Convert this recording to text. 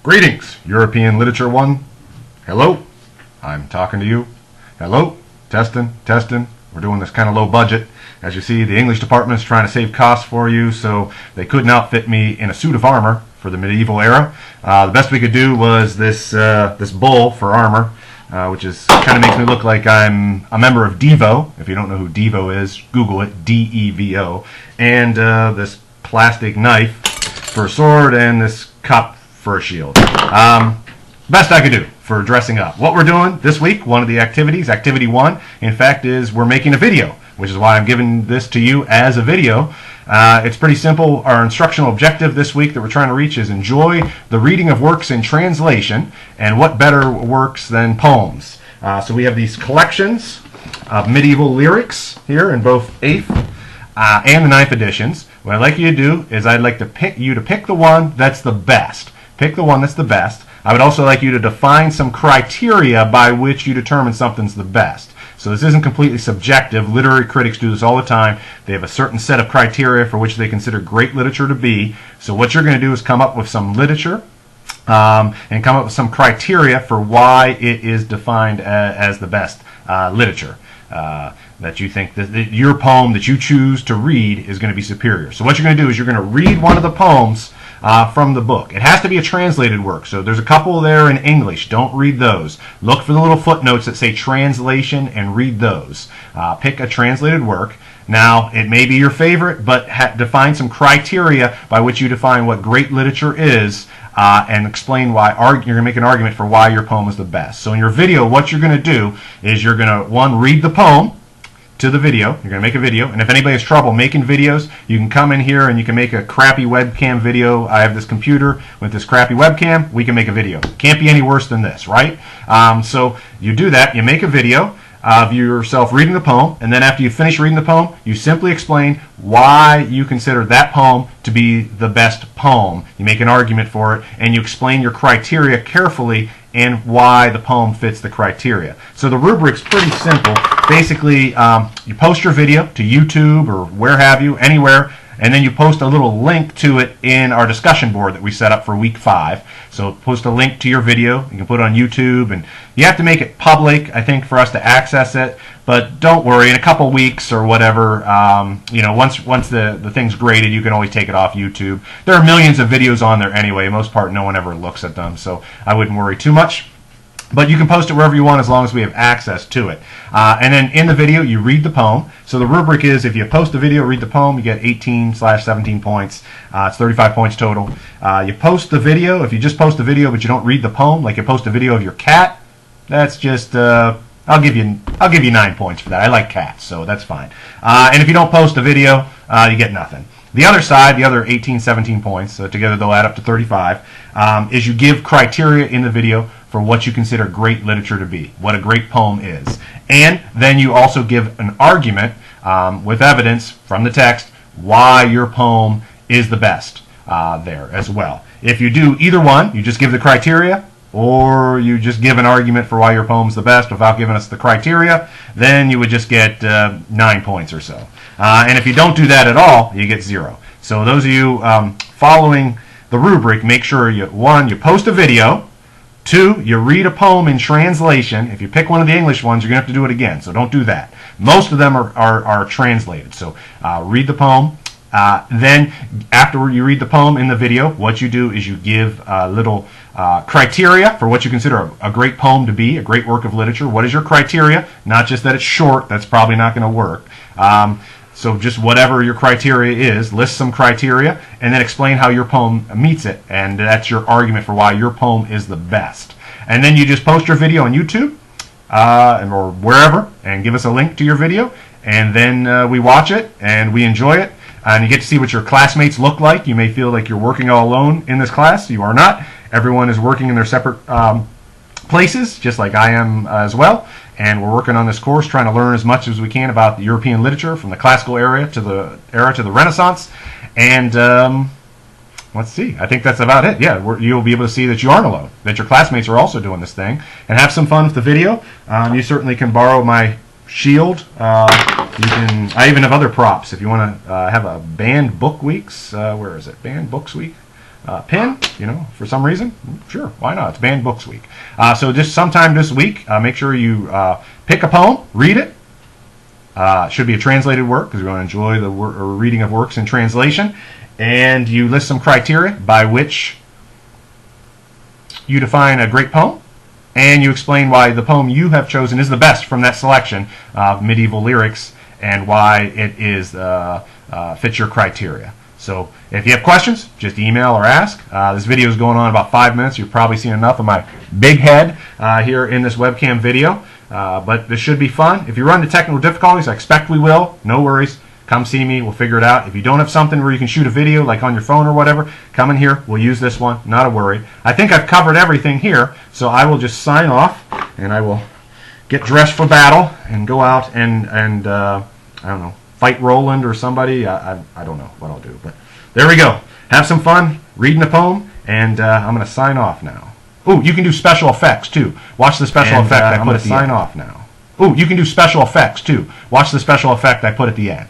Greetings, European Literature 1. Hello, I'm talking to you. Hello, testing. We're doing this kind of low budget. As you see, the English department is trying to save costs for you, so they couldn't outfit me in a suit of armor for the medieval era. The best we could do was this bull for armor, which is kind of makes me look like I'm a member of Devo. If you don't know who Devo is, Google it, D-E-V-O. And this plastic knife for a sword, and this cup for a shield. Best I could do for dressing up. What we're doing this week, one of the activities, activity 1, in fact, is we're making a video, which is why I'm giving this to you as a video. It's pretty simple. Our instructional objective this week that we're trying to reach is enjoy the reading of works in translation, and what better works than poems. So we have these collections of medieval lyrics here in both 8th and the 9th editions. What I'd like you to do is I'd like to pick the one that's the best. Pick the one that's the best. I would also like you to define some criteria by which you determine something's the best. So this isn't completely subjective. Literary critics do this all the time. They have a certain set of criteria for which they consider great literature to be. So what you're going to do is come up with some literature and come up with some criteria for why it is defined as the best literature. That you think that your poem that you choose to read is going to be superior. So what you're going to do is you're going to read one of the poems from the book. It has to be a translated work. So there's a couple there in English. Don't read those. Look for the little footnotes that say translation and read those. Pick a translated work. Now, it may be your favorite, but define some criteria by which you define what great literature is, and explain why you're going to make an argument for why your poem is the best. So in your video, what you're going to do is you're going to, one, read the poem to the video. You're going to make a video, and if anybody has trouble making videos, you can come in here and you can make a crappy webcam video. I have this computer with this crappy webcam. We can make a video. Can't be any worse than this, right? So you do that. You make a video of yourself reading the poem, and then after you finish reading the poem, you simply explain why you consider that poem to be the best poem. You make an argument for it, and you explain your criteria carefully and why the poem fits the criteria. So the rubric's pretty simple. Basically, you post your video to YouTube or where have you, anywhere, and then you post a little link to it in our discussion board that we set up for week 5. So post a link to your video. You can put it on YouTube, and you have to make it public, I think, for us to access it. But don't worry, in a couple weeks or whatever, once the thing's graded, you can always take it off YouTube. There are millions of videos on there anyway. Most part, no one ever looks at them, so I wouldn't worry too much. But you can post it wherever you want as long as we have access to it. And then in the video, you read the poem. So the rubric is, if you post the video, read the poem, you get 18/17 points. It's 35 points total. You post the video. If you just post the video but you don't read the poem, like you post a video of your cat, that's just I'll give you 9 points for that. I like cats, so that's fine. And if you don't post a video, you get nothing. The other side, the other 18/17 points, so together they'll add up to 35, is you give criteria in the video for what you consider great literature to be, what a great poem is. And then you also give an argument with evidence from the text why your poem is the best there as well. If you do either one, you just give the criteria, or you just give an argument for why your poem's the best without giving us the criteria, then you would just get 9 points or so. And if you don't do that at all, you get 0. So those of you following the rubric, make sure you post a video, 2, you read a poem in translation. If you pick one of the English ones, you're going to have to do it again, so don't do that. Most of them are translated, so read the poem. Then after you read the poem in the video, what you do is you give little criteria for what you consider a great poem to be, a great work of literature. What is your criteria? Not just that it's short. That's probably not going to work. So just whatever your criteria is, list some criteria, and then explain how your poem meets it. And that's your argument for why your poem is the best. And then you just post your video on YouTube or wherever, and give us a link to your video. And then we watch it, and we enjoy it. And you get to see what your classmates look like. You may feel like you're working all alone in this class. You are not. Everyone is working in their separate places, just like I am as well. And we're working on this course, trying to learn as much as we can about the European literature from the classical era to the Renaissance. And let's see, I think that's about it. Yeah, you'll be able to see that you aren't alone, that your classmates are also doing this thing, and have some fun with the video. You certainly can borrow my shield. I even have other props if you want to have a banned book weeks. Where is it? Banned books week. Pin. for some reason, sure, why not? It's Banned Books Week. So just sometime this week, make sure you pick a poem, read it. It should be a translated work because we want to enjoy the reading of works in translation. And you list some criteria by which you define a great poem. And you explain why the poem you have chosen is the best from that selection of medieval lyrics and why it is fits your criteria. So if you have questions, just email or ask. This video is going on about 5 minutes. You've probably seen enough of my big head here in this webcam video. But this should be fun. If you run into technical difficulties, I expect we will. No worries. Come see me. We'll figure it out. If you don't have something where you can shoot a video, like on your phone or whatever, come in here. We'll use this one. Not a worry. I think I've covered everything here, so I will just sign off, and I will get dressed for battle and go out and I don't know, fight Roland or somebody. I don't know what I'll do. But there we go. Have some fun reading the poem, and I'm going to sign off now. Ooh, you can do special effects, too. Watch the special effect I put at the end. Sign off now. Ooh, you can do special effects, too. Watch the special effect I put at the end.